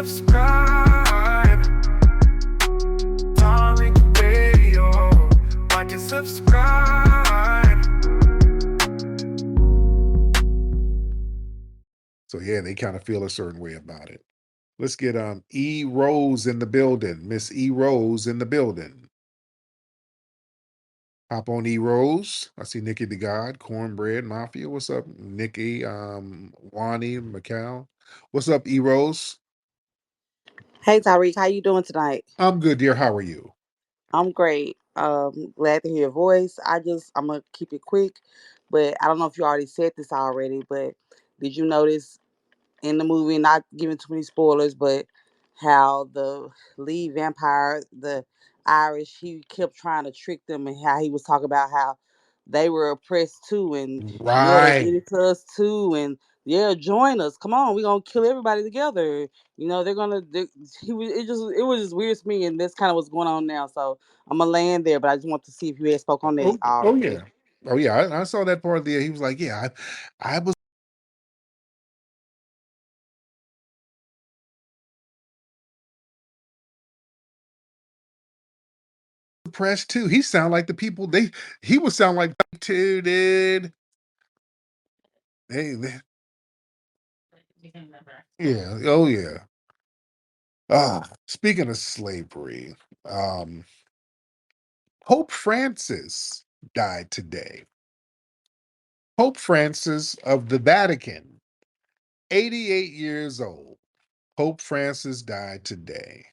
subscribe. Tariq Radio. Like and subscribe. So yeah, they kind of feel a certain way about it. Let's get E Rose in the building. Miss E Rose in the building. Hop on E Rose. I see Nikki the God, Cornbread Mafia. What's up, Nikki? Wani, Macau. What's up, E Rose? Hey Tariq, how you doing tonight? I'm good, dear. How are you? I'm great. Glad to hear your voice. I'm gonna keep it quick, but I don't know if you already said this already, but did you notice in the movie, not giving too many spoilers, but how the lead vampire, the Irish, he kept trying to trick them, and how he was talking about how they were oppressed too, and yeah, they did Right. it to us too, and yeah, join us. Come on, we're gonna kill everybody together. They're gonna. It was just weird to me, and that's kind of what's going on now. So I'm gonna land there, but I just want to see if you had spoke on that Oh already. yeah. Oh yeah. I saw that part there. He was like, yeah, I was depressed too. He sound like the people he would sound like too, dude. They yeah. Oh yeah. Speaking of slavery, um, Pope Francis died today. Pope Francis of the Vatican, 88 years old. Pope Francis died today.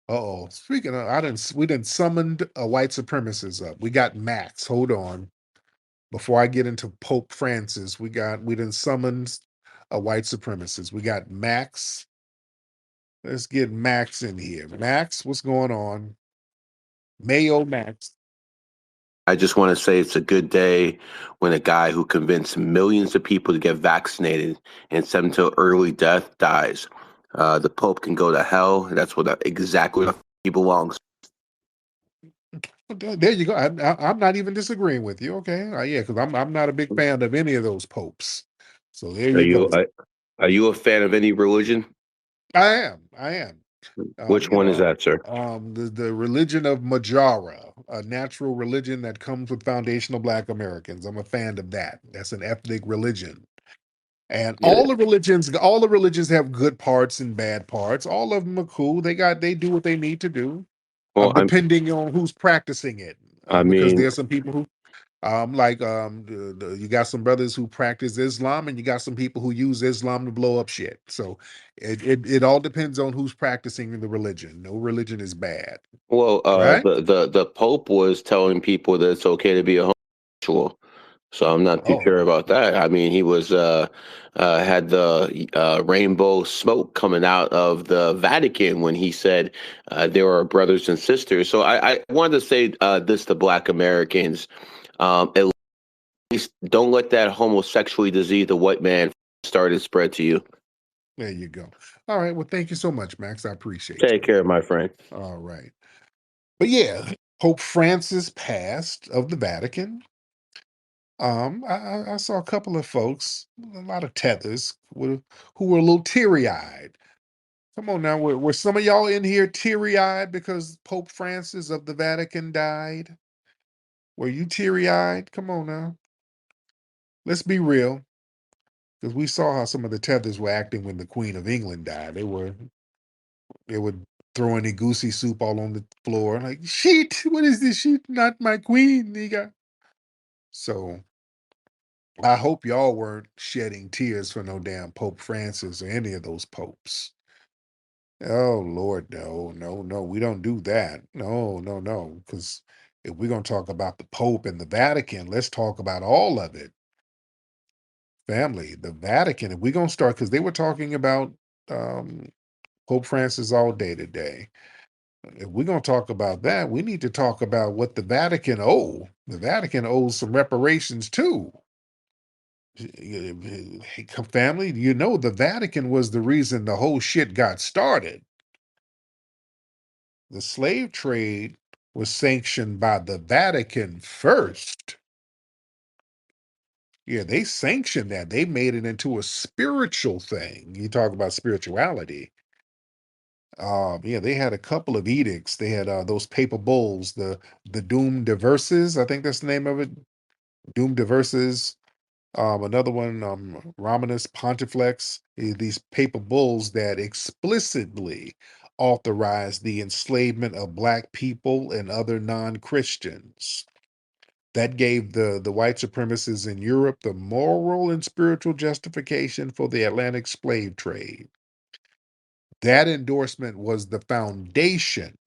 Uh-oh. Speaking of, we didn't summoned a white supremacist up. We got Max. Hold on. Before I get into Pope Francis, we didn't summoned a white supremacist. We got Max. Let's get Max in here. Max, what's going on? Mayo Max. I just want to say it's a good day when a guy who convinced millions of people to get vaccinated and sent them to early death dies. The Pope can go to hell. That's exactly what he belongs. There you go. I'm not even disagreeing with you. Okay, yeah, because I'm not a big fan of any of those popes. So there Are you you go. are you a fan of any religion? I am. I am. Which one is that, sir? The religion of Majara, a natural religion that comes with foundational Black Americans. I'm a fan of that. That's an ethnic religion. And Yeah. all the religions have good parts and bad parts. All of them are cool. They do what they need to do, Well, depending on who's practicing it. I Because mean, there's some people who you got some brothers who practice Islam, and you got some people who use Islam to blow up shit. So it all depends on who's practicing the religion. No religion is bad, well, right? the Pope was telling people that it's okay to be a homosexual. So I'm not too Oh, sure about that. I mean, he was had the rainbow smoke coming out of the Vatican when he said there are brothers and sisters. So I wanted to say this to Black Americans: at least don't let that homosexually disease the white man start and spread to you. there you go. All right. Well, thank you so much, Max. I appreciate Take you. care, my friend. All right. But yeah, Pope Francis passed of the Vatican. I saw a couple of folks, a lot of tethers, who were a little teary eyed. Come on now, were some of y'all in here teary eyed because Pope Francis of the Vatican died? Were you teary eyed? Come on now, let's be real, because we saw how some of the tethers were acting when the Queen of England died. They were throwing the goosey soup all on the floor, like sheet. What is this sheet? Not my queen, nigga. So I hope y'all weren't shedding tears for no damn Pope Francis or any of those popes. Oh Lord, no, no, no. We don't do that. No, no, no. Because if we're gonna talk about the Pope and the Vatican, let's talk about all of it. Family, the Vatican. If we're gonna start, because they were talking about um, Pope Francis all day today. If we're gonna talk about that, we need to talk about what the Vatican owe. The Vatican owes some reparations too. Hey, family, the Vatican was the reason the whole shit got started. The slave trade was sanctioned by the Vatican first. Yeah, they sanctioned that. They made it into a spiritual thing. You talk about spirituality. Yeah, they had a couple of edicts. They had those paper bulls, the Doom Diverses, I think that's the name of it. Doom Diverses. Another one, Romanus Pontifex, these paper bulls that explicitly authorized the enslavement of black people and other non-Christians. That gave the white supremacists in Europe the moral and spiritual justification for the Atlantic slave trade. That endorsement was the foundation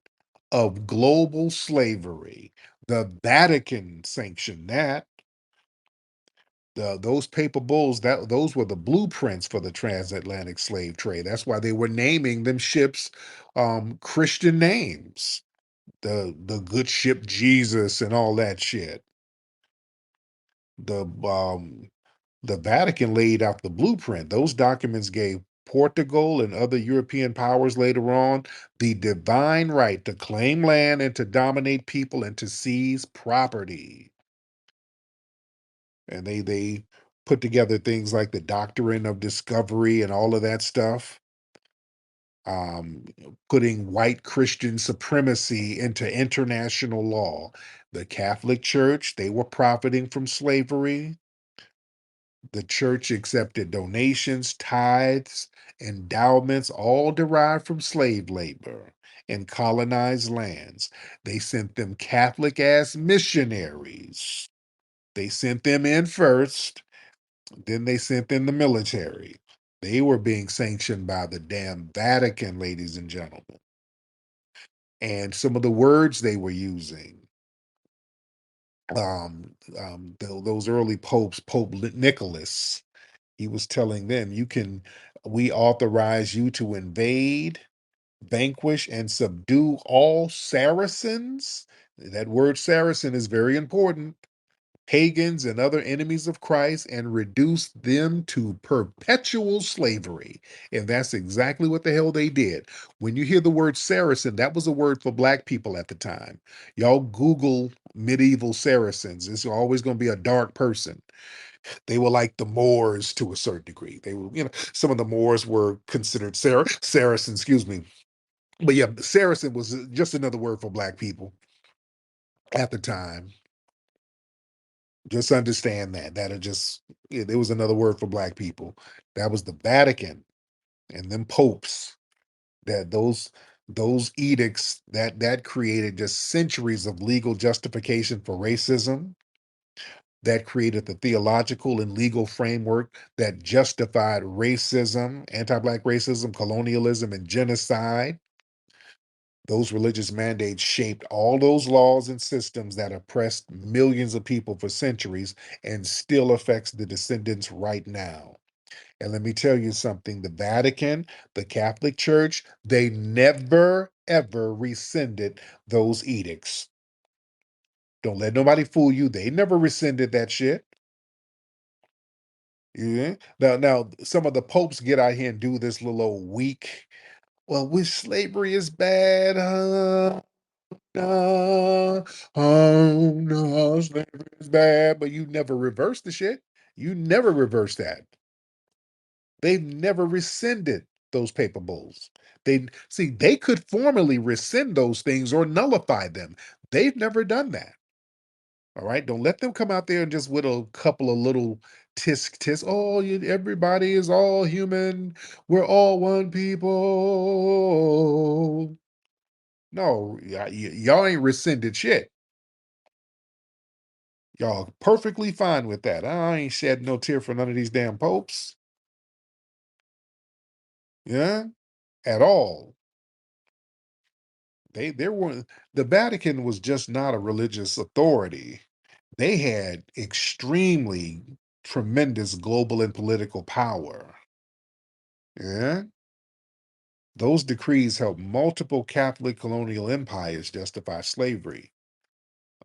of global slavery. The Vatican sanctioned that. Those paper bulls, those were the blueprints for the transatlantic slave trade. That's why they were naming them ships Christian names. The good ship Jesus and all that shit. The the Vatican laid out the blueprint. Those documents gave Portugal and other European powers later on the divine right to claim land and to dominate people and to seize property. And they put together things like the doctrine of discovery and all of that stuff, um, putting white Christian supremacy into international law. The Catholic Church, they were profiting from slavery. The church accepted donations, tithes, endowments, all derived from slave labor in colonized lands. They sent them Catholic ass missionaries. They sent them in first, then they sent in the military. They were being sanctioned by the damn Vatican, ladies and gentlemen. And some of the words they were using, those early popes, Pope Nicholas, he was telling them, we authorize you to invade, vanquish, and subdue all Saracens. That word Saracen is very important. Pagans and other enemies of Christ, and reduce them to perpetual slavery. And that's exactly what the hell they did. When you hear the word Saracen, that was a word for black people at the time. Y'all Google medieval Saracens. It's always going to be a dark person. They were like the Moors to a certain degree. They were, some of the Moors were considered Saracens, excuse me. But yeah, Saracen was just another word for black people at the time. Just understand that. There was another word for black people. That was the Vatican and them popes. That those edicts that created just centuries of legal justification for racism. That created the theological and legal framework that justified racism, anti-black racism, colonialism, and genocide. Those religious mandates shaped all those laws and systems that oppressed millions of people for centuries and still affects the descendants right now. And let me tell you something, the Vatican, the Catholic Church, they never, ever rescinded those edicts. Don't let nobody fool you. They never rescinded that shit. Yeah. Now, some of the popes get out here and do this little old weak. Well, which slavery is bad, huh? No, oh no, slavery is bad, but you never reverse the shit. You never reverse that. They've never rescinded those paper bulls. They could formally rescind those things or nullify them. They've never done that. All right. Don't let them come out there and just with a couple of little tisk. Oh, everybody is all human. We're all one people. No, y'all ain't rescinded shit. Y'all perfectly fine with that. I ain't shed no tear for none of these damn popes. Yeah, at all. They weren't. The Vatican was just not a religious authority. They had extremely tremendous global and political power. Yeah. Those decrees helped multiple Catholic colonial empires justify slavery.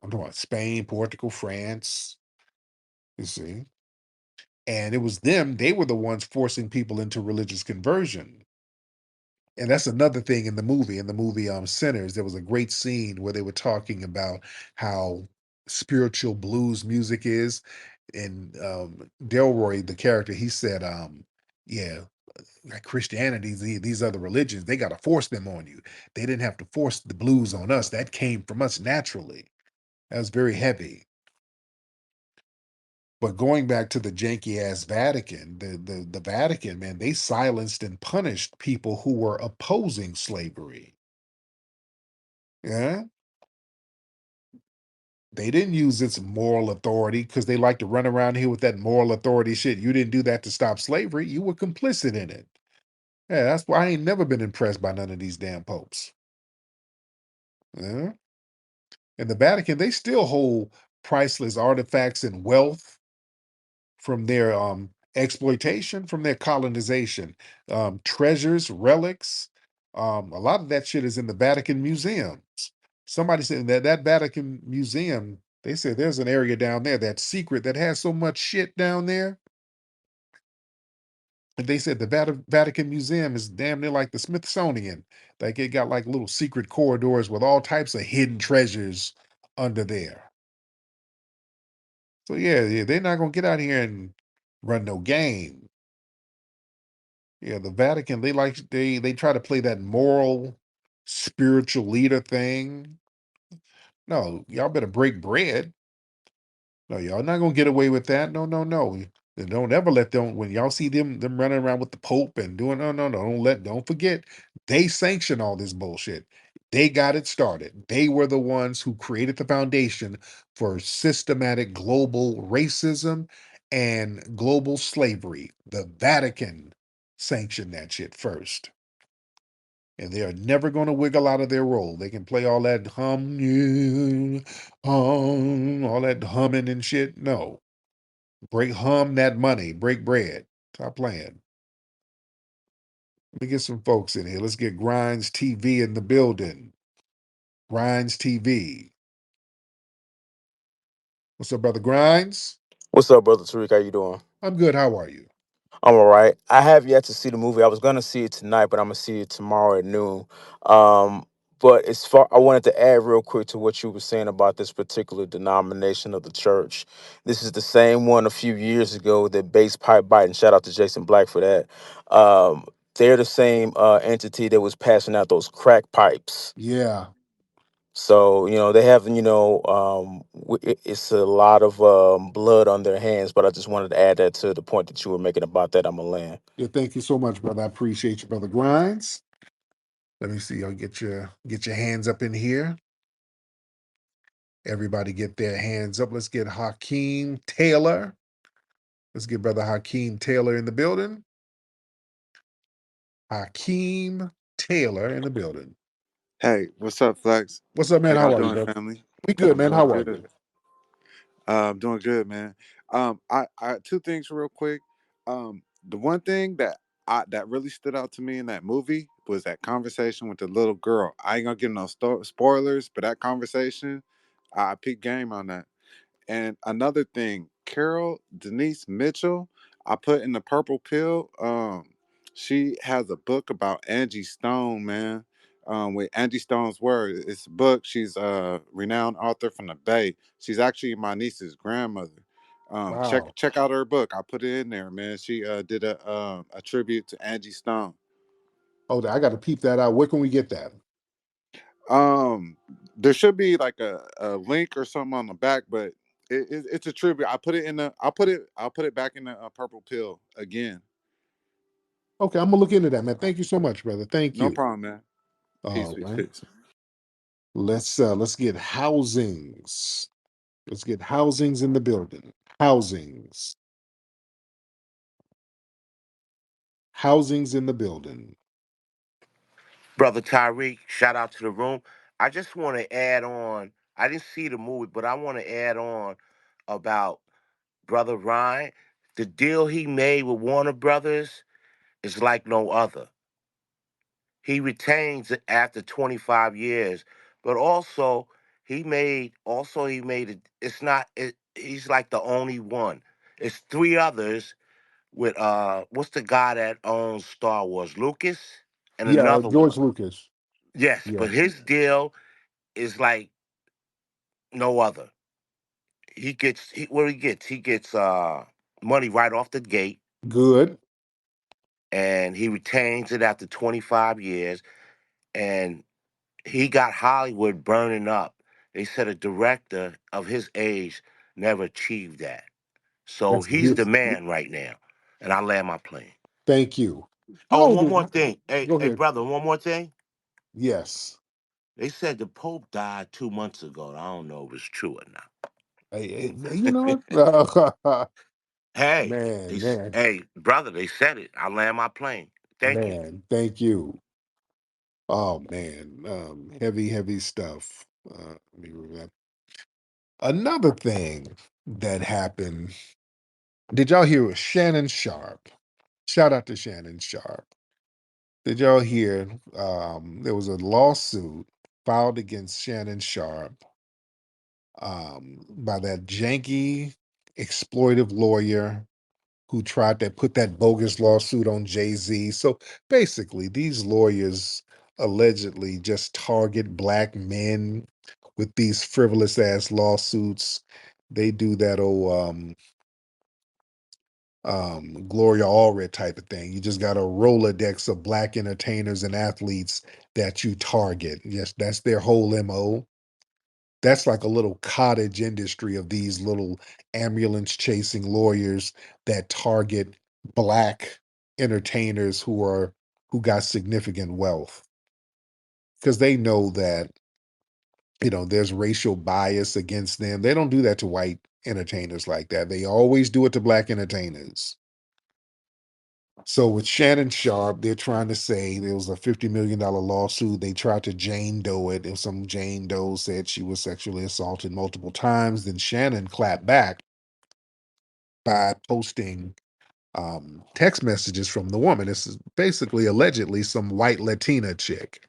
I'm talking about Spain, Portugal, France, you see. And it was they were the ones forcing people into religious conversion. And that's another thing in the movie. In the movie Sinners, there was a great scene where they were talking about how spiritual blues music is. And Delroy, the character, he said, yeah, like Christianity, these other religions, they got to force them on you. They didn't have to force the blues on us. That came from us naturally. That was very heavy. But going back to the janky ass Vatican, the Vatican, man, they silenced and punished people who were opposing slavery. Yeah. They didn't use its moral authority because they like to run around here with that moral authority shit. You didn't do that to stop slavery. You were complicit in it. Yeah, that's why I ain't never been impressed by none of these damn popes. Yeah. And the Vatican, they still hold priceless artifacts and wealth from their exploitation, from their colonization, treasures, relics. A lot of that shit is in the Vatican museums. Somebody said that Vatican museum, they said there's an area down there that's secret that has so much shit down there. And they said the Vatican Museum is damn near like the Smithsonian. Like it got like little secret corridors with all types of hidden treasures under there. So yeah, they're not gonna get out here and run no game. Yeah, the Vatican, they try to play that moral, spiritual leader thing. No, y'all better break bread. No, y'all not gonna get away with that. No, no, no. And don't ever let them when y'all see them running around with the Pope and doing no, no, no. Don't forget they sanction all this bullshit. They got it started. They were the ones who created the foundation for systematic global racism and global slavery. The Vatican sanctioned that shit first. And they are never going to wiggle out of their role. They can play all that all that humming and shit. No, hum that money, break bread. Stop playing. Let me get some folks in here. Let's get Grinds TV in the building. Grinds TV. What's up, brother Grinds? What's up, brother Tariq? How you doing? I'm good. How are you? I'm all right. I have yet to see the movie. I was gonna see it tonight, but I'm gonna see it tomorrow at noon. Um, but as far, I wanted to add real quick to what you were saying about this particular denomination of the church. This is the same one a few years ago that Bass Pipe Bite, shout out to Jason Black for that. They're the same entity that was passing out those crack pipes. Yeah. So, they have, it's a lot of blood on their hands, but I just wanted to add that to the point that you were making about that. I'm a land. Yeah, thank you so much, brother. I appreciate you, brother Grinds. Let me see. I'll get your hands up in here. Everybody get their hands up. Let's get Hakeem Taylor. Let's get brother Hakeem Taylor in the building. Hakeem Taylor in the building. Hey, what's up, Flex? What's up, How man? y'all How are you, doing, brother? family? We good, I'm man. doing How are you? good. I'm doing good, man. I two things real quick. The one thing that really stood out to me in that movie was that conversation with the little girl. I ain't gonna give no spoilers, but that conversation, I peaked game on that. And another thing, Carol Denise Mitchell, I put in the purple pill. She has a book about Angie Stone, man. With Angie Stone's word. It's a book. She's a renowned author from the Bay. She's actually my niece's grandmother. Check Wow. check out her book. I put it in there, man. She did a tribute to Angie Stone. Oh, I got to peep that out. Where can we get that? Um, there should be like a link or something on the back, but it's a tribute. I put it in the. I'll put it back in the purple pill again. Okay, I'm gonna look into that, man. Thank you so much, brother. Thank No you. problem, man. Peace, All peace, right. peace. Let's get housings. Let's get housings in the building. Housings. Housings in the building. Brother Tariq, shout out to the room. I just want to add on. I didn't see the movie, but I want to add on about Brother Ryan. The deal he made with Warner Brothers is like no other. He retains it after 25 years, but also he made it. It's not. He's like the only one. It's three others with what's the guy that owns Star Wars, Lucas, and Yeah, another George one. Lucas. Yes, Yeah. but his deal is like no other. What he gets money right off the gate, Good. and he retains it after 25 years. And he got Hollywood burning up. They said a director of his age never achieved that. So That's he's the beautiful. man right now. And I land my plane. Thank you. How Oh, old one is? more thing. Hey, Go hey, ahead. brother, one more thing. Yes. They said the Pope died 2 months ago. I don't know if it's true or You know not. what? Hey, Man, man, hey, brother, they said it. I land my plane. Thank you. man. Thank you. Oh man, heavy, heavy stuff. Let me remember. Another thing that happened. Did y'all hear with Shannon Sharpe? Shout out to Shannon Sharpe. Did y'all hear? There was a lawsuit filed against Shannon Sharpe by that janky, exploitive lawyer who tried to put that bogus lawsuit on Jay-Z. So basically, these lawyers allegedly just target black men with these frivolous ass lawsuits. They do that old Gloria Allred type of thing. You just got a Rolodex of black entertainers and athletes that you target. Yes, that's their whole MO. That's like a little cottage industry of these little ambulance chasing lawyers that target black entertainers who got significant wealth because they know that there's racial bias against them. They don't do that to white entertainers like that. They always do it to black entertainers. So with Shannon Sharpe, they're trying to say there was a $50 million lawsuit. They tried to Jane Doe it, and some Jane Doe said she was sexually assaulted multiple times. Then Shannon clapped back by posting text messages from the woman. This is basically allegedly some white Latina chick,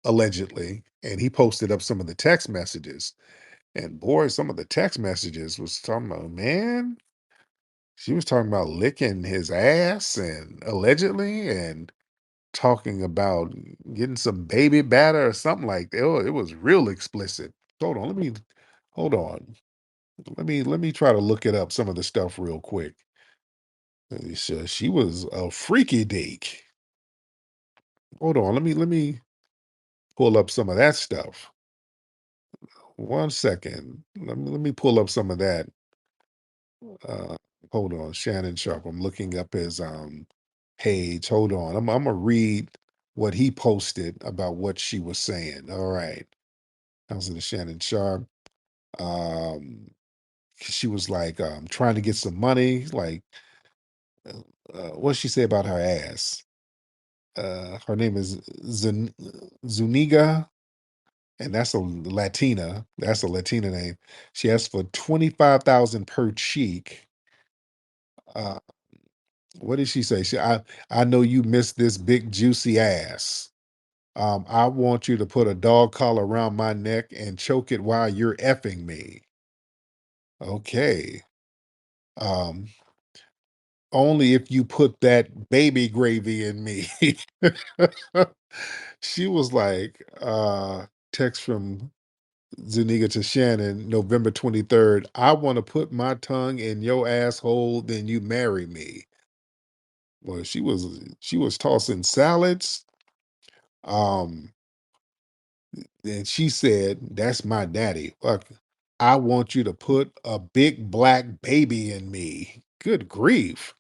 allegedly. And he posted up some of the text messages. And boy, some of the text messages was talking about, man, she was talking about licking his ass and allegedly, and talking about getting some baby batter or something like that. Oh, it was real explicit. Hold on, hold on. Let me try to look it up. Some of the stuff real quick. She was a freaky deek. Hold on, let me pull up some of that stuff. 1 second. Let me pull up some of that. Uh, hold on, Shannon Sharpe. I'm looking up his page. Hold on. I'm gonna read what he posted about what she was saying. All right. I was in Shannon Sharpe. Um, she was like trying to get some money. Like, what did she say about her ass? Her name is Zuniga, and that's a Latina. That's a Latina name. She asked for 25,000 per cheek. Uh, what did she say? I know you miss this big juicy ass. I want you to put a dog collar around my neck and choke it while you're effing me. Okay. Um, Only if you put that baby gravy in me. She was like, text from Zuniga to Shannon, November 23rd. I want to put my tongue in your asshole, then you marry me. Well, she was tossing salads. Um, and she said, "That's my daddy. Fuck, I want you to put a big black baby in me." Good grief.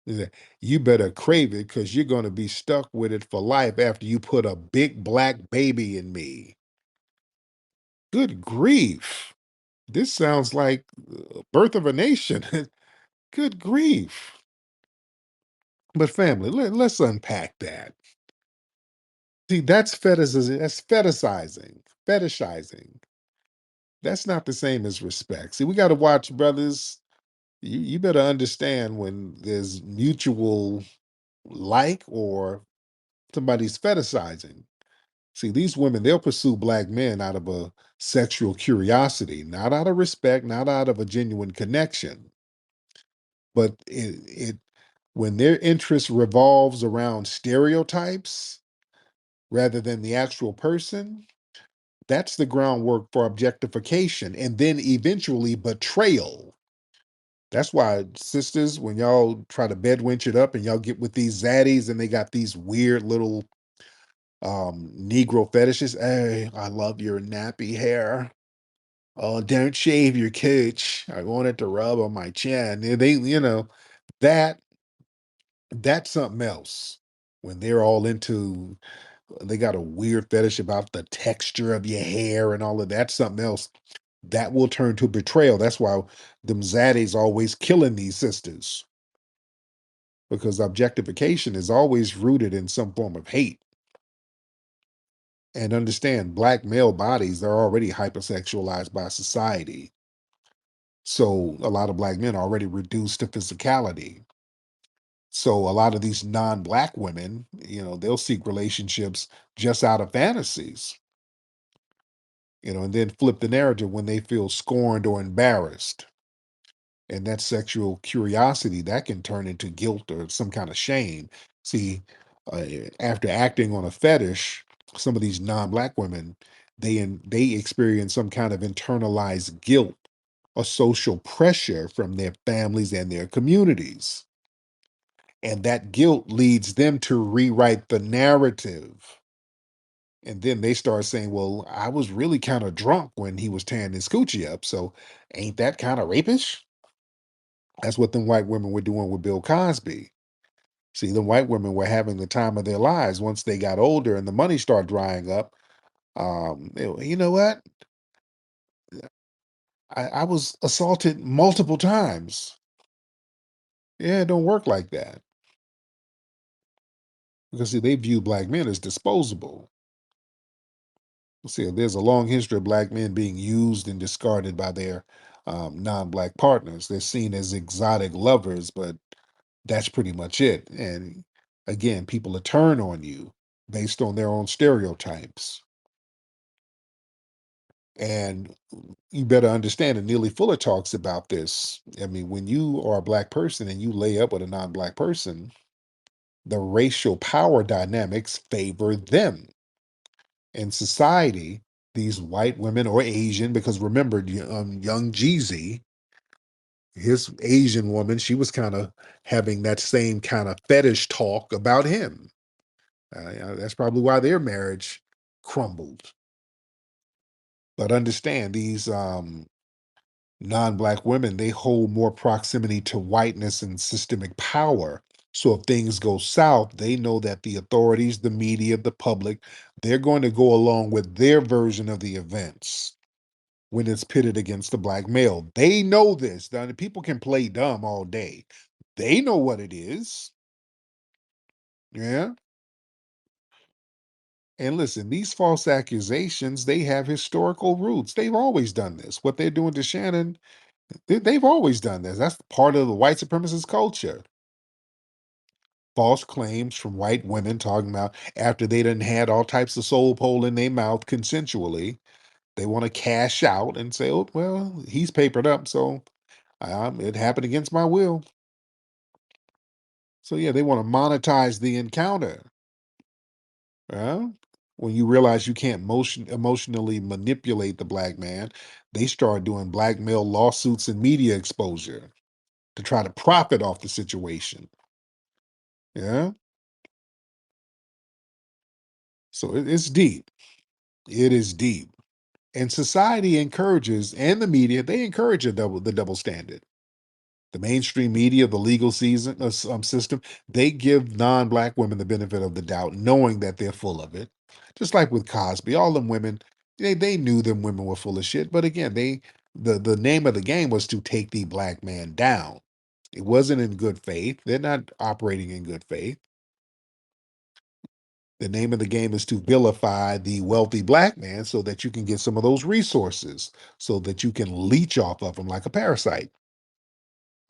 He said, you better crave it because you're going to be stuck with it for life after you put a big black baby in me. Good grief. This sounds like Birth of a Nation. Good grief. But family, let's unpack that. See, that's fetishizing. That's fetishizing. Fetishizing. That's not the same as respect. See, we got to watch, brothers. You better understand when there's mutual like or somebody's fetishizing. See, these women, they'll pursue black men out of a sexual curiosity, not out of respect, not out of a genuine connection. But when their interest revolves around stereotypes rather than the actual person, that's the groundwork for objectification and then eventually betrayal. That's why sisters, when y'all try to bedwinch it up and y'all get with these zaddies and they got these weird little Negro fetishes. Hey, I love your nappy hair. Oh, don't shave your cooch. I want it to rub on my chin. They, that that's something else. When they're all into, they got a weird fetish about the texture of your hair and all of that. Something else that will turn to betrayal. That's why them zaddies always killing these sisters, because objectification is always rooted in some form of hate. And understand, black male bodies, they're already hypersexualized by society. So a lot of black men are already reduced to physicality. So a lot of these non-black women, they'll seek relationships just out of fantasies, and then flip the narrative when they feel scorned or embarrassed. And that sexual curiosity that can turn into guilt or some kind of shame. See, uh, after acting on a fetish, some of these non-black women, they experience some kind of internalized guilt or social pressure from their families and their communities. And that guilt leads them to rewrite the narrative. And then they start saying, well, I was really kind of drunk when he was tearing his coochie up. So ain't that kind of rapish? That's what them white women were doing with Bill Cosby. See, the white women were having the time of their lives once they got older and the money started drying up. You know what? I was assaulted multiple times. Yeah, it don't work like that. Because see, they view black men as disposable. See, there's a long history of black men being used and discarded by their non-black partners. They're seen as exotic lovers, but that's pretty much it. And again, people will turn on you based on their own stereotypes. And you better understand, and Neely Fuller talks about this. I mean, when you are a black person and you lay up with a non-black person, the racial power dynamics favor them. In society, these white women or Asian, because remember, young Jeezy, his Asian woman, she was kind of having that same kind of fetish talk about him. That's probably why their marriage crumbled. But understand, these non-black women, they hold more proximity to whiteness and systemic power. So if things go south, they know that the authorities, the media, the public, they're going to go along with their version of the events when it's pitted against the black male. They know this. Now, people can play dumb all day. They know what it is. Yeah. And listen, these false accusations, they have historical roots. They've always done this. What they're doing to Shannon, they've always done this. That's part of the white supremacist culture. False claims from white women talking about after they done had all types of soul pole in their mouth consensually, they want to cash out and say, oh, well, he's papered up, so it happened against my will. So yeah, they want to monetize the encounter. When you realize you can't emotionally manipulate the black man, they start doing blackmail lawsuits and media exposure to try to profit off the situation. Yeah. So it's deep. It is deep. And society encourages, and the media, they encourage the double standard. The mainstream media, the legal system, they give non-black women the benefit of the doubt, knowing that they're full of it. Just like with Cosby, all them women, they knew them women were full of shit. But again, the name of the game was to take the black man down. It wasn't in good faith. They're not operating in good faith. The name of the game is to vilify the wealthy black man so that you can get some of those resources, so that you can leech off of them like a parasite.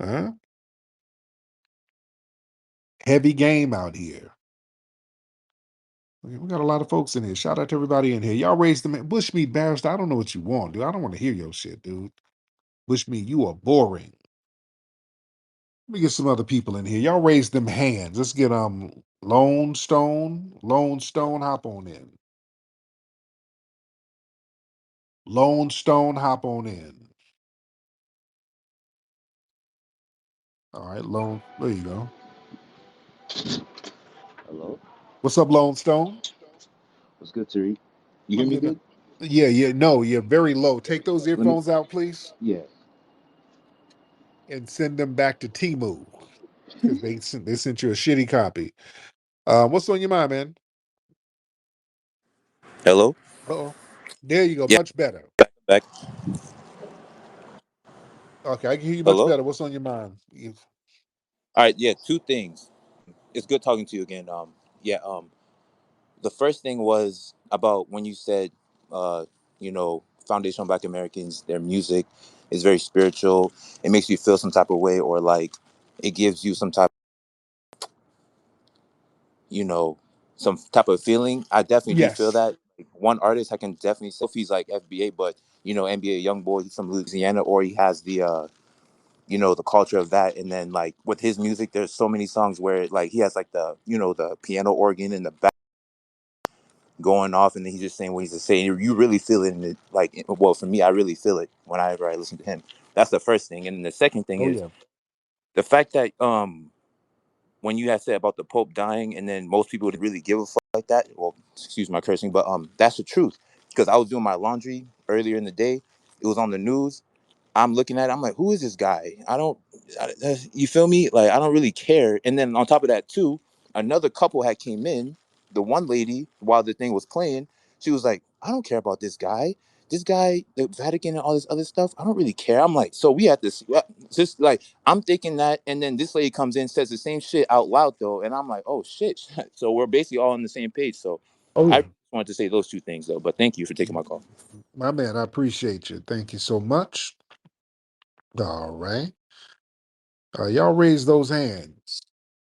Huh? Heavy game out here. We got a lot of folks in here. Shout out to everybody in here. Y'all raised them. Bushmeat Barrister, I don't know what you want, dude. I don't want to hear your shit, dude. Bushmeat, you are boring. Let me get some other people in here. Y'all raise them hands. Let's get Lone Stone. Lone Stone, hop on in. Lone Stone, hop on in. All right, Lone. There you go. Hello? What's up, Lone Stone? What's good, Tariq? You hear I'm me good, man. good? Yeah, yeah. No, you're very low. Take those Let me, earphones out, please, yeah. and send them back to Timu because they sent you a shitty copy. What's on your mind, man? Hello? Uh-oh. There you go. Yeah, Much better. back. Okay, I can hear you much Hello? better. What's on your mind? All right, yeah, two things. It's good talking to you again. Yeah, the first thing was about when you said, uh, foundational Black Americans, their music is very spiritual. It makes you feel some type of way, or like it gives you some type, you know, some type of feeling. I definitely do feel Yes. that. Like, one artist I can definitely say if he's like FBA, but NBA young boy, he's from Louisiana, or he has the culture of that. And then like with his music, there's so many songs where like he has like the piano organ in the back going off, and then he's just saying what he's just saying. You really feel it in it. Like, well, for me, I really feel it whenever I listen to him. That's the first thing. And then the second thing Oh is yeah. the fact that when you had said about the Pope dying, and then most people would really give a fuck like that. Well, excuse my cursing, but that's the truth. Because I was doing my laundry earlier in the day. It was on the news. I'm looking at it, I'm like, who is this guy? You feel me? Like, I don't really care. And then on top of that, too, another couple had came in. The one lady, while the thing was playing, she was like, I don't care about this guy. This guy, the Vatican and all this other stuff, I don't really care. I'm like, so we had this, just like, I'm thinking that. And then this lady comes in, says the same shit out loud, though. And I'm like, oh, shit. So we're basically all on the same page. So Oh I yeah. just wanted to say those two things, though. But thank you for taking my call. My man, I appreciate you. Thank you so much. All right. Y'all raise those hands.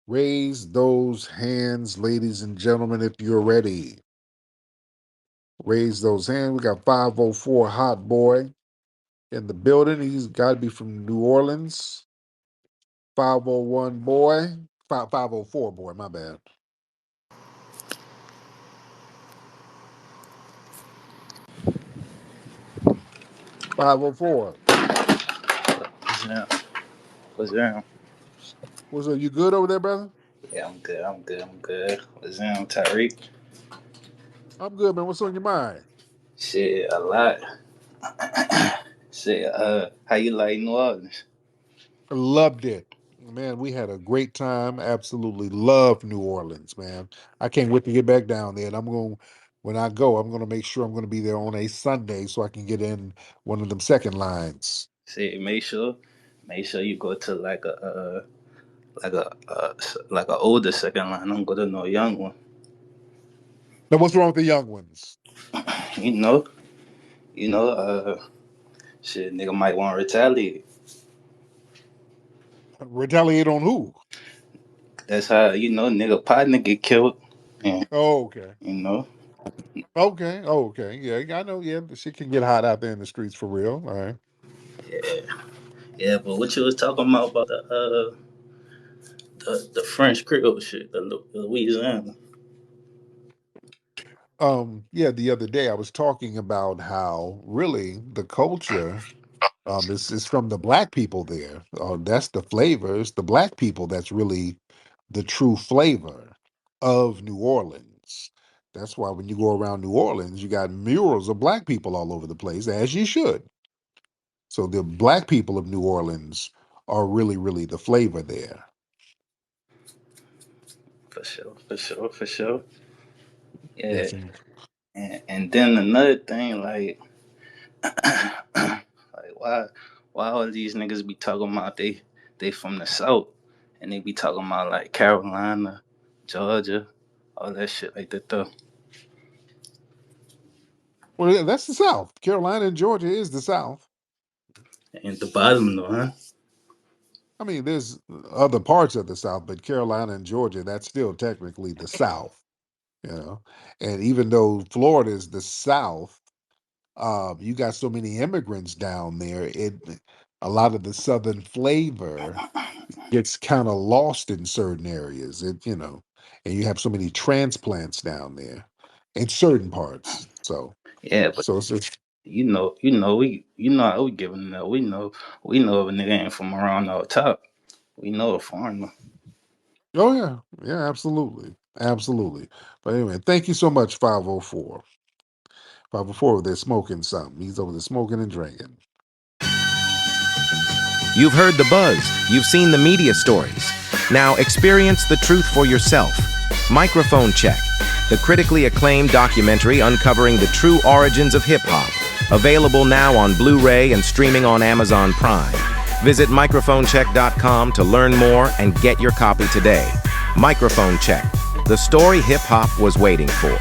Raise those hands, ladies and gentlemen, if you're ready. Raise those hands. We got 504 Hot Boy in the building. He's got to be from New Orleans. 501 Boy. 504 Boy, my bad. 504. What's down? What's down? What's up? You good over there, brother? Yeah, I'm good. I'm good. I'm good. What's down, Tariq? I'm good, man. What's on your mind? Shit, a lot. Shit, how you like New Orleans? Loved it. Man, we had a great time. Absolutely love New Orleans, man. I can't wait to get back down there. And when I go, I'm going to make sure I'm going to be there on a Sunday so I can get in one of them second lines. Shit, make sure you go to like like a older second line. Don't go to no young one. Now, what's wrong with the young ones? You know, you know, shit, nigga might want to retaliate. Retaliate on who? That's how nigga partner get killed. And Oh, okay. you know, Okay. Oh, okay. Yeah, I know. Yeah, the shit can get hot out there in the streets for real. All right. yeah, yeah. But what you was talking about the French Creole shit, the Louisiana. Yeah, the other day I was talking about how really the culture is from the black people there. That's the flavor. It's the black people that's really the true flavor of New Orleans. That's why when you go around New Orleans, you got murals of black people all over the place, as you should. So the black people of New Orleans are really, really the flavor there. For sure, for sure, for sure. Yeah, Yes. And and then another thing, like why all these niggas be talking about they from the south, and they be talking about like Carolina, Georgia, all that shit like that though. well, yeah, that's the South. Carolina and Georgia is the South. And the bottom though, huh? I mean, there's other parts of the South, but Carolina and Georgia, that's still technically the South, you know. And even though Florida is the South, you got so many immigrants down there, a lot of the Southern flavor gets kind of lost in certain areas. And you have so many transplants down there in certain parts. So, Yeah, but so it's just, we how we giving it up. We know if a nigga ain't from around our top. We know a foreigner. Oh yeah, yeah, absolutely, absolutely. But anyway, thank you so much, 504. 504, they're smoking something. He's over there smoking and drinking. You've heard the buzz. You've seen the media stories. Now experience the truth for yourself. Microphone Check, the critically acclaimed documentary uncovering the true origins of hip-hop. Available now on Blu-ray and streaming on Amazon Prime. Visit microphonecheck.com to learn more and get your copy today. Microphone Check, the story hip-hop was waiting for.